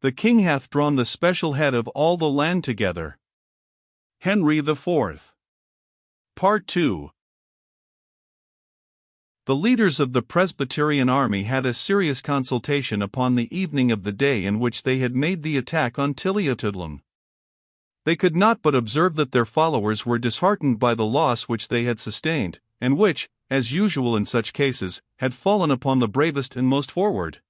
The king hath drawn the special head of all the land together. Henry IV. Part 2. The leaders of the Presbyterian army had a serious consultation upon the evening of the day in which they had made the attack on Tilliatudlem. They could not but observe that their followers were disheartened by the loss which they had sustained, and which, as usual in such cases, had fallen upon the bravest and most forward.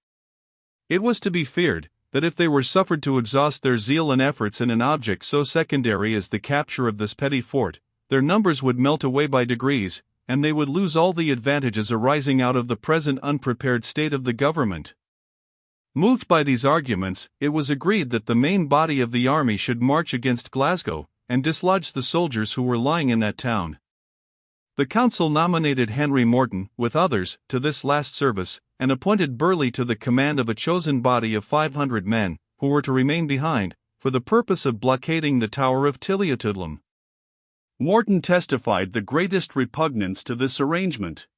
It was to be feared that if they were suffered to exhaust their zeal and efforts in an object so secondary as the capture of this petty fort, their numbers would melt away by degrees, and they would lose all the advantages arising out of the present unprepared state of the government. Moved by these arguments, it was agreed that the main body of the army should march against Glasgow, and dislodge the soldiers who were lying in that town. The council nominated Henry Morton, with others, to this last service, and appointed Burleigh to the command of a chosen body of 500 men, who were to remain behind, for the purpose of blockading the tower of Tilliatudlem. Morton testified the greatest repugnance to this arrangement.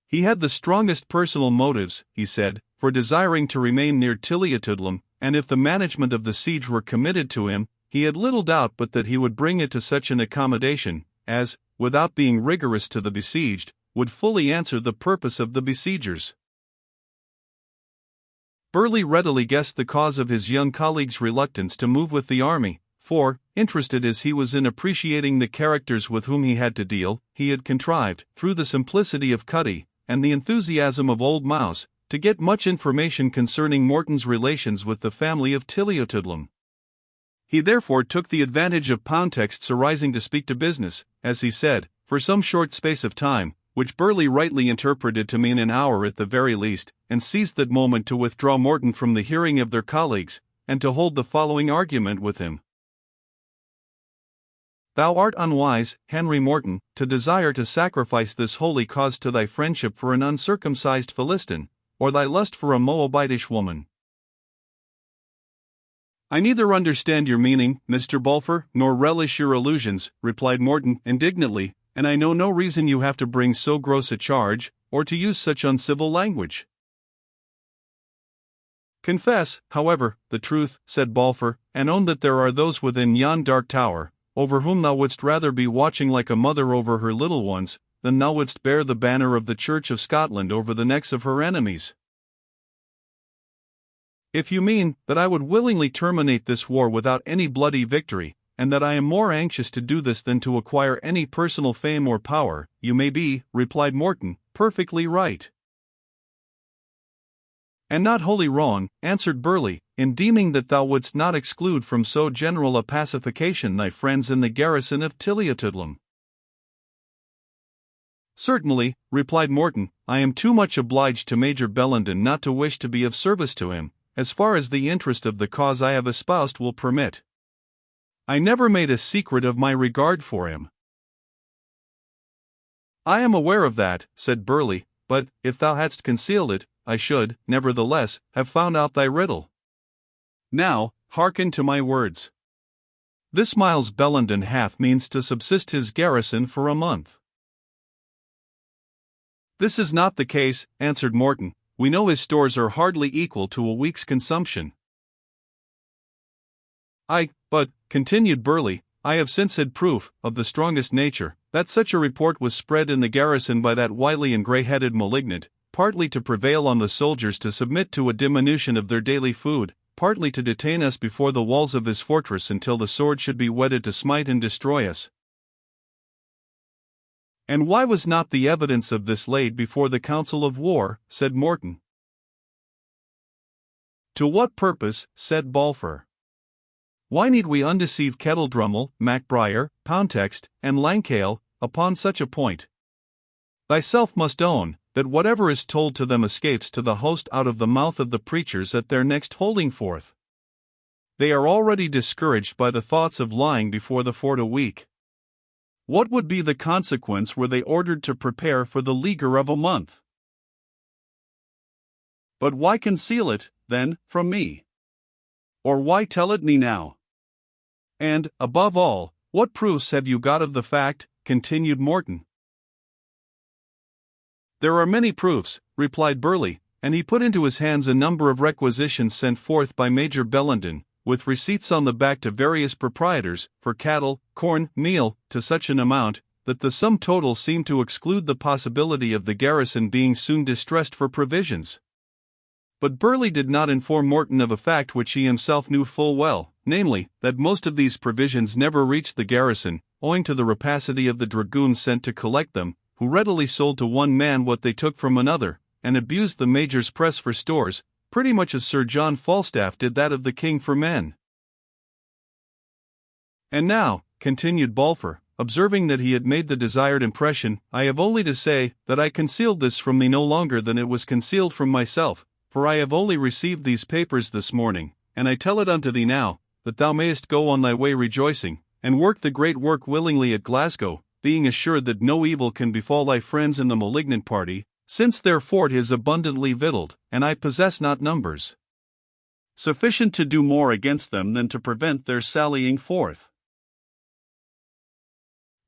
He had the strongest personal motives, he said, for desiring to remain near Tilliatudlem, and if the management of the siege were committed to him, he had little doubt but that he would bring it to such an accommodation as, without being rigorous to the besieged, would fully answer the purpose of the besiegers. Burleigh readily guessed the cause of his young colleague's reluctance to move with the army, for, interested as he was in appreciating the characters with whom he had to deal, he had contrived, through the simplicity of Cuddy, and the enthusiasm of Old Mouse, to get much information concerning Morton's relations with the family of Tilliatudlem. He therefore took the advantage of Poundtext's arising to speak to business, as he said, for some short space of time, which Burleigh rightly interpreted to mean an hour at the very least, and seized that moment to withdraw Morton from the hearing of their colleagues, and to hold the following argument with him. Thou art unwise, Henry Morton, to desire to sacrifice this holy cause to thy friendship for an uncircumcised Philistine, or thy lust for a Moabitish woman. I neither understand your meaning, Mr. Balfour, nor relish your allusions, replied Morton indignantly, and I know no reason you have to bring so gross a charge, or to use such uncivil language. Confess, however, the truth, said Balfour, and own that there are those within yon dark tower, over whom thou wouldst rather be watching like a mother over her little ones, than thou wouldst bear the banner of the Church of Scotland over the necks of her enemies. If you mean that I would willingly terminate this war without any bloody victory, and that I am more anxious to do this than to acquire any personal fame or power, you may be, replied Morton, perfectly right. And not wholly wrong, answered Burleigh, in deeming that thou wouldst not exclude from so general a pacification thy friends in the garrison of Tilliatudlem. Certainly, replied Morton, I am too much obliged to Major Bellenden not to wish to be of service to him, as far as the interest of the cause I have espoused will permit. I never made a secret of my regard for him. I am aware of that, said Burleigh, but, if thou hadst concealed it, I should, nevertheless, have found out thy riddle. Now, hearken to my words. This Miles Bellenden hath means to subsist his garrison for a month. This is not the case, answered Morton, we know his stores are hardly equal to a week's consumption. But, continued Burleigh, I have since had proof, of the strongest nature, that such a report was spread in the garrison by that wily and grey-headed malignant, partly to prevail on the soldiers to submit to a diminution of their daily food, partly to detain us before the walls of his fortress until the sword should be whetted to smite and destroy us. And why was not the evidence of this laid before the council of war, said Morton. To what purpose, said Balfour. Why need we undeceive Kettledrummel, Macbriar, Poundtext, and Langkale, upon such a point? Thyself must own, that whatever is told to them escapes to the host out of the mouth of the preachers at their next holding forth. They are already discouraged by the thoughts of lying before the fort a week. What would be the consequence were they ordered to prepare for the leaguer of a month? But why conceal it, then, from me? Or why tell it me now? And, above all, what proofs have you got of the fact, continued Morton. There are many proofs, replied Burleigh, and he put into his hands a number of requisitions sent forth by Major Bellenden, with receipts on the back to various proprietors, for cattle, corn, meal, to such an amount, that the sum total seemed to exclude the possibility of the garrison being soon distressed for provisions. But Burleigh did not inform Morton of a fact which he himself knew full well, namely, that most of these provisions never reached the garrison, owing to the rapacity of the dragoons sent to collect them, who readily sold to one man what they took from another, and abused the Major's press for stores, pretty much as Sir John Falstaff did that of the King for men. "And now," continued Balfour, observing that he had made the desired impression, "I have only to say, that I concealed this from thee no longer than it was concealed from myself, for I have only received these papers this morning, and I tell it unto thee now, that thou mayest go on thy way rejoicing, and work the great work willingly at Glasgow, being assured that no evil can befall thy friends in the malignant party, since their fort is abundantly victualled, and I possess not numbers sufficient to do more against them than to prevent their sallying forth."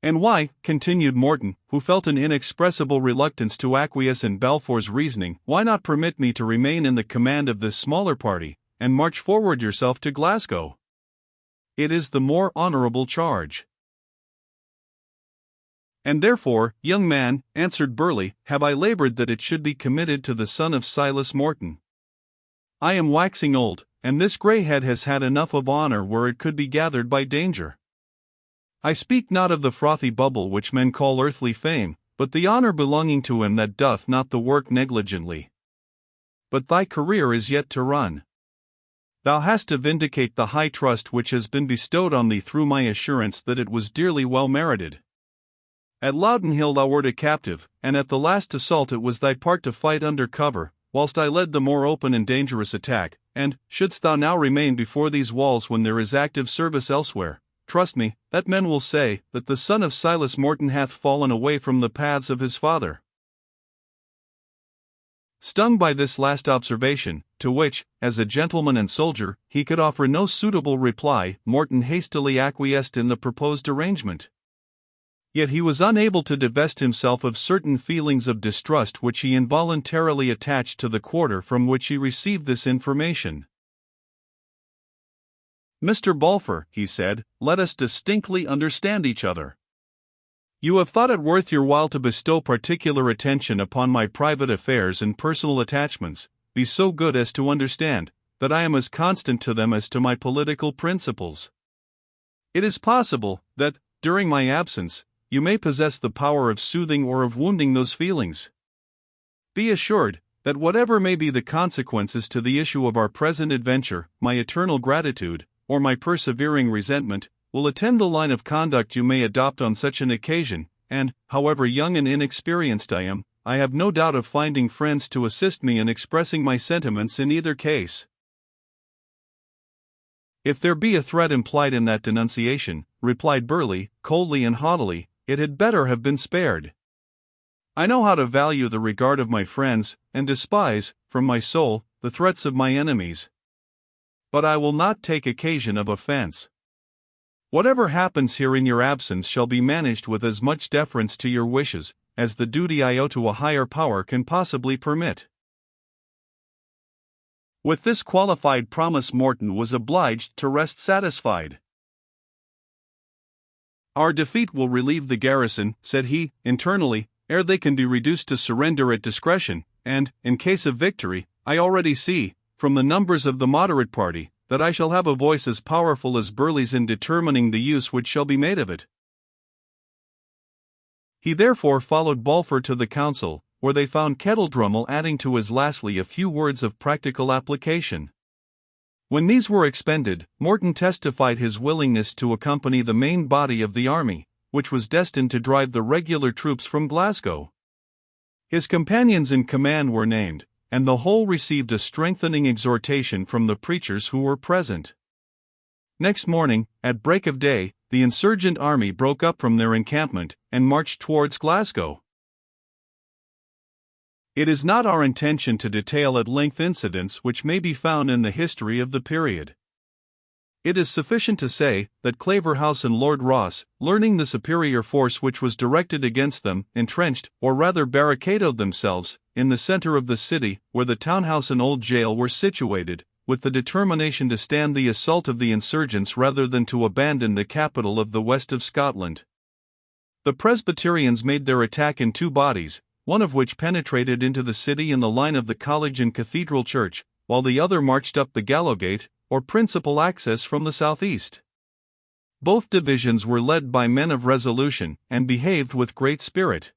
"And why," continued Morton, who felt an inexpressible reluctance to acquiesce in Balfour's reasoning, "why not permit me to remain in the command of this smaller party, and march forward yourself to Glasgow? It is the more honourable charge." "And therefore, young man," answered Burleigh, "have I laboured that it should be committed to the son of Silas Morton. I am waxing old, and this grey head has had enough of honour where it could be gathered by danger. I speak not of the frothy bubble which men call earthly fame, but the honour belonging to him that doth not the work negligently. But thy career is yet to run. Thou hast to vindicate the high trust which has been bestowed on thee through my assurance that it was dearly well merited. At Loudon Hill thou wert a captive, and at the last assault it was thy part to fight under cover, whilst I led the more open and dangerous attack, and, shouldst thou now remain before these walls when there is active service elsewhere, trust me, that men will say, that the son of Silas Morton hath fallen away from the paths of his father." Stung by this last observation, to which, as a gentleman and soldier, he could offer no suitable reply, Morton hastily acquiesced in the proposed arrangement. Yet he was unable to divest himself of certain feelings of distrust which he involuntarily attached to the quarter from which he received this information. "Mr. Balfour," he said, "let us distinctly understand each other. You have thought it worth your while to bestow particular attention upon my private affairs and personal attachments. Be so good as to understand that I am as constant to them as to my political principles. It is possible that, during my absence, you may possess the power of soothing or of wounding those feelings. Be assured that whatever may be the consequences to the issue of our present adventure, my eternal gratitude, or my persevering resentment, will attend the line of conduct you may adopt on such an occasion, and, however young and inexperienced I am, I have no doubt of finding friends to assist me in expressing my sentiments in either case." "If there be a threat implied in that denunciation," replied Burleigh, coldly and haughtily, "it had better have been spared. I know how to value the regard of my friends, and despise, from my soul, the threats of my enemies. But I will not take occasion of offense. Whatever happens here in your absence shall be managed with as much deference to your wishes, as the duty I owe to a higher power can possibly permit." With this qualified promise Morton was obliged to rest satisfied. "Our defeat will relieve the garrison," said he, internally, "ere they can be reduced to surrender at discretion, and, in case of victory, I already see, from the numbers of the moderate party, that I shall have a voice as powerful as Burleigh's in determining the use which shall be made of it." He therefore followed Balfour to the council, where they found Kettledrummel adding to his lastly a few words of practical application. When these were expended, Morton testified his willingness to accompany the main body of the army, which was destined to drive the regular troops from Glasgow. His companions in command were named, and the whole received a strengthening exhortation from the preachers who were present. Next morning, at break of day, the insurgent army broke up from their encampment, and marched towards Glasgow. It is not our intention to detail at length incidents which may be found in the history of the period. It is sufficient to say, that Claverhouse and Lord Ross, learning the superior force which was directed against them, entrenched, or rather barricadoed themselves, in the center of the city, where the townhouse and old jail were situated, with the determination to stand the assault of the insurgents rather than to abandon the capital of the west of Scotland. The Presbyterians made their attack in two bodies, one of which penetrated into the city in the line of the college and cathedral church, while the other marched up the Gallowgate, or principal access, from the southeast. Both divisions were led by men of resolution, and behaved with great spirit.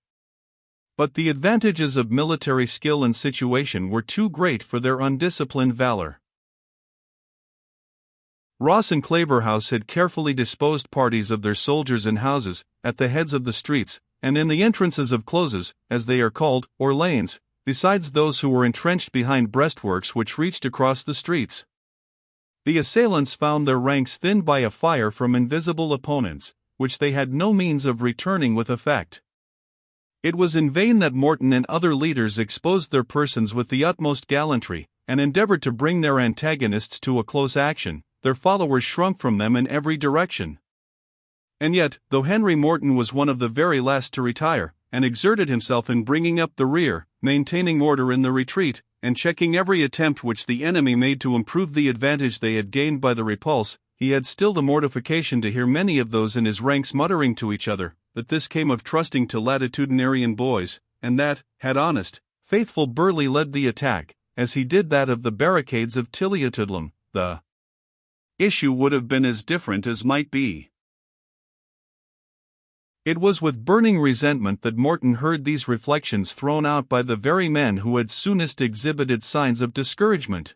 But the advantages of military skill and situation were too great for their undisciplined valor. Ross and Claverhouse had carefully disposed parties of their soldiers in houses, at the heads of the streets, and in the entrances of closes, as they are called, or lanes, besides those who were entrenched behind breastworks which reached across the streets. The assailants found their ranks thinned by a fire from invisible opponents, which they had no means of returning with effect. It was in vain that Morton and other leaders exposed their persons with the utmost gallantry, and endeavored to bring their antagonists to a close action. Their followers shrunk from them in every direction. And yet, though Henry Morton was one of the very last to retire, and exerted himself in bringing up the rear, maintaining order in the retreat, and checking every attempt which the enemy made to improve the advantage they had gained by the repulse, he had still the mortification to hear many of those in his ranks muttering to each other, that this came of trusting to latitudinarian boys, and that, had honest, faithful Burleigh led the attack, as he did that of the barricades of Tilliatudlem, the issue would have been as different as might be. It was with burning resentment that Morton heard these reflections thrown out by the very men who had soonest exhibited signs of discouragement.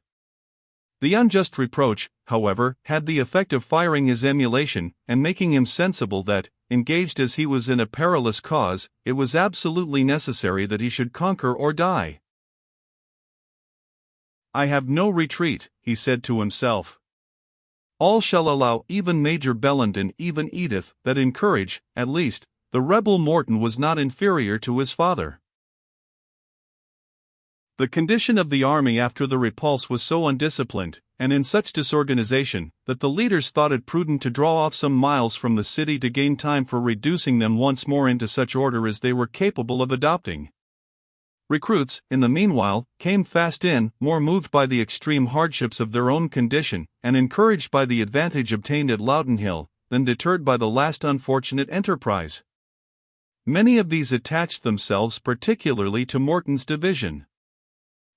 The unjust reproach, however, had the effect of firing his emulation, and making him sensible that, engaged as he was in a perilous cause, it was absolutely necessary that he should conquer or die. "I have no retreat," he said to himself. "All shall allow, even Major Belland and even Edith, that in courage, at least, the rebel Morton was not inferior to his father." The condition of the army after the repulse was so undisciplined, and in such disorganization, that the leaders thought it prudent to draw off some miles from the city to gain time for reducing them once more into such order as they were capable of adopting. Recruits, in the meanwhile, came fast in, more moved by the extreme hardships of their own condition, and encouraged by the advantage obtained at Loudenhill, than deterred by the last unfortunate enterprise. Many of these attached themselves particularly to Morton's division.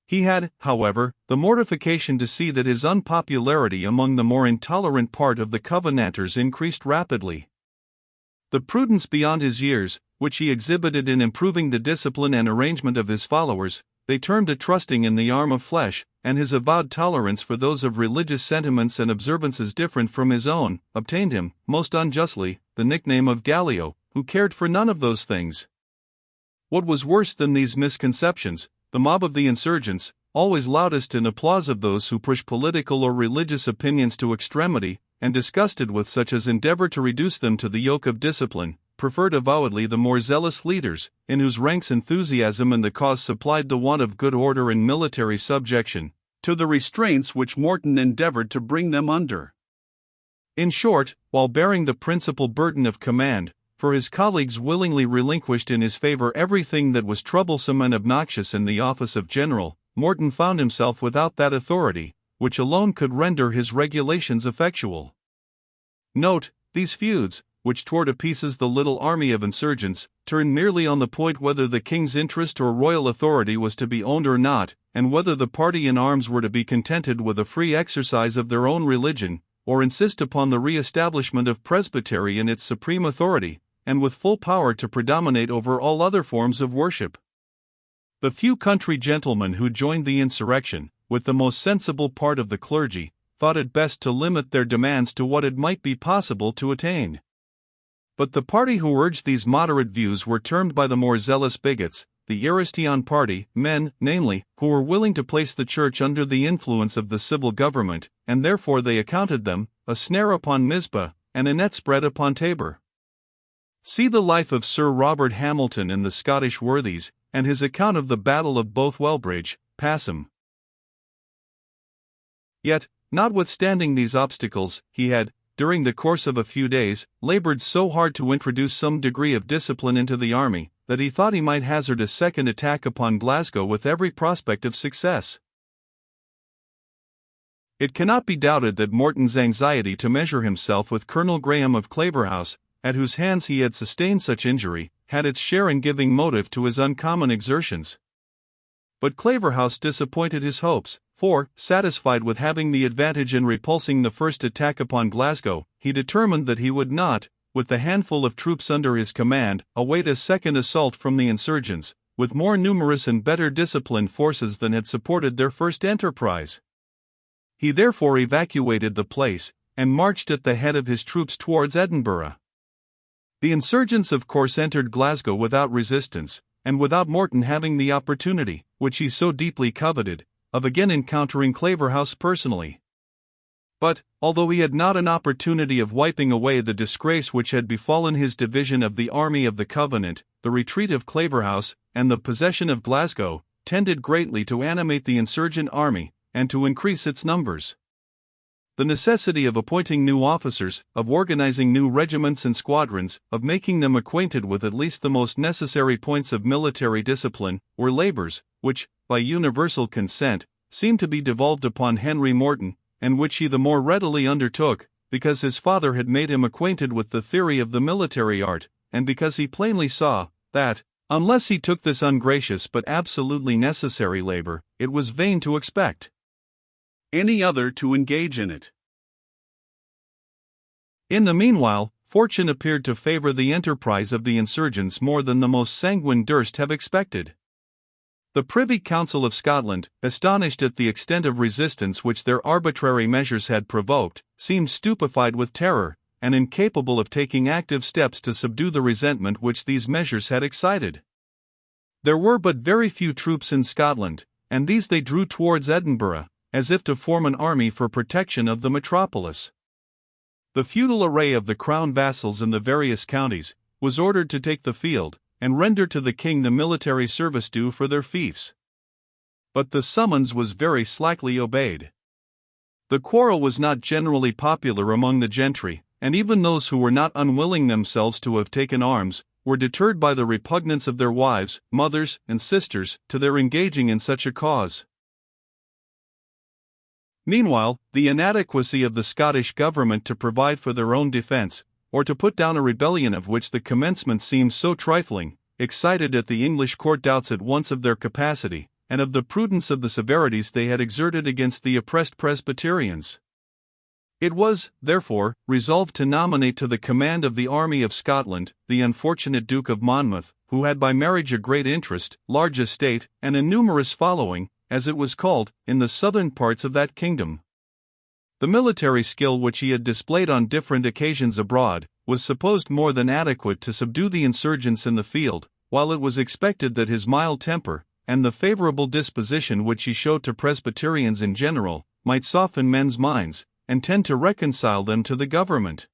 He had, however, the mortification to see that his unpopularity among the more intolerant part of the Covenanters increased rapidly. The prudence beyond his years, which he exhibited in improving the discipline and arrangement of his followers, they termed a trusting in the arm of flesh, and his avowed tolerance for those of religious sentiments and observances different from his own, obtained him, most unjustly, the nickname of Gallio, who cared for none of those things. What was worse than these misconceptions, the mob of the insurgents, always loudest in applause of those who push political or religious opinions to extremity, and disgusted with such as endeavor to reduce them to the yoke of discipline, preferred avowedly the more zealous leaders, in whose ranks enthusiasm in the cause supplied the want of good order and military subjection, to the restraints which Morton endeavored to bring them under. In short, while bearing the principal burden of command, for his colleagues willingly relinquished in his favor everything that was troublesome and obnoxious in the office of general, Morton found himself without that authority, which alone could render his regulations effectual. Note, these feuds, which tore to pieces the little army of insurgents, turned merely on the point whether the king's interest or royal authority was to be owned or not, and whether the party in arms were to be contented with a free exercise of their own religion, or insist upon the re-establishment of presbytery in its supreme authority, and with full power to predominate over all other forms of worship. The few country gentlemen who joined the insurrection, with the most sensible part of the clergy, thought it best to limit their demands to what it might be possible to attain. But the party who urged these moderate views were termed by the more zealous bigots, the Aristion party, men, namely, who were willing to place the Church under the influence of the civil government, and therefore they accounted them a snare upon Mizpah, and a net spread upon Tabor. See the life of Sir Robert Hamilton in the Scottish Worthies, and his account of the Battle of Bothwellbridge, Passam. Yet, notwithstanding these obstacles, he had, during the course of a few days, labored so hard to introduce some degree of discipline into the army, that he thought he might hazard a second attack upon Glasgow with every prospect of success. It cannot be doubted that Morton's anxiety to measure himself with Colonel Graham of Claverhouse, at whose hands he had sustained such injury, had its share in giving motive to his uncommon exertions. But Claverhouse disappointed his hopes, for, satisfied with having the advantage in repulsing the first attack upon Glasgow, he determined that he would not, with the handful of troops under his command, await a second assault from the insurgents, with more numerous and better disciplined forces than had supported their first enterprise. He therefore evacuated the place, and marched at the head of his troops towards Edinburgh. The insurgents of course entered Glasgow without resistance, and without Morton having the opportunity, which he so deeply coveted, of again encountering Claverhouse personally. But, although he had not an opportunity of wiping away the disgrace which had befallen his division of the army of the Covenant, the retreat of Claverhouse, and the possession of Glasgow, tended greatly to animate the insurgent army, and to increase its numbers. The necessity of appointing new officers, of organizing new regiments and squadrons, of making them acquainted with at least the most necessary points of military discipline, were labors, which, by universal consent, seemed to be devolved upon Henry Morton, and which he the more readily undertook, because his father had made him acquainted with the theory of the military art, and because he plainly saw, that, unless he took this ungracious but absolutely necessary labor, it was vain to expect any other to engage in it. In the meanwhile, fortune appeared to favor the enterprise of the insurgents more than the most sanguine durst have expected. The Privy Council of Scotland, astonished at the extent of resistance which their arbitrary measures had provoked, seemed stupefied with terror, and incapable of taking active steps to subdue the resentment which these measures had excited. There were but very few troops in Scotland, and these they drew towards Edinburgh, as if to form an army for protection of the metropolis. The feudal array of the crown vassals in the various counties was ordered to take the field, and render to the king the military service due for their fiefs. But the summons was very slackly obeyed. The quarrel was not generally popular among the gentry, and even those who were not unwilling themselves to have taken arms, were deterred by the repugnance of their wives, mothers, and sisters, to their engaging in such a cause. Meanwhile, the inadequacy of the Scottish government to provide for their own defence, or to put down a rebellion of which the commencement seemed so trifling, excited at the English court doubts at once of their capacity, and of the prudence of the severities they had exerted against the oppressed Presbyterians. It was, therefore, resolved to nominate to the command of the army of Scotland the unfortunate Duke of Monmouth, who had by marriage a great interest, large estate, and a numerous following, as it was called, in the southern parts of that kingdom. The military skill which he had displayed on different occasions abroad was supposed more than adequate to subdue the insurgents in the field, while it was expected that his mild temper, and the favorable disposition which he showed to Presbyterians in general, might soften men's minds, and tend to reconcile them to the government.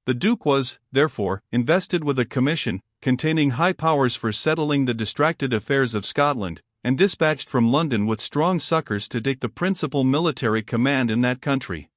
The Duke was, therefore, invested with a commission, containing high powers for settling the distracted affairs of Scotland, and dispatched from London with strong succours to take the principal military command in that country.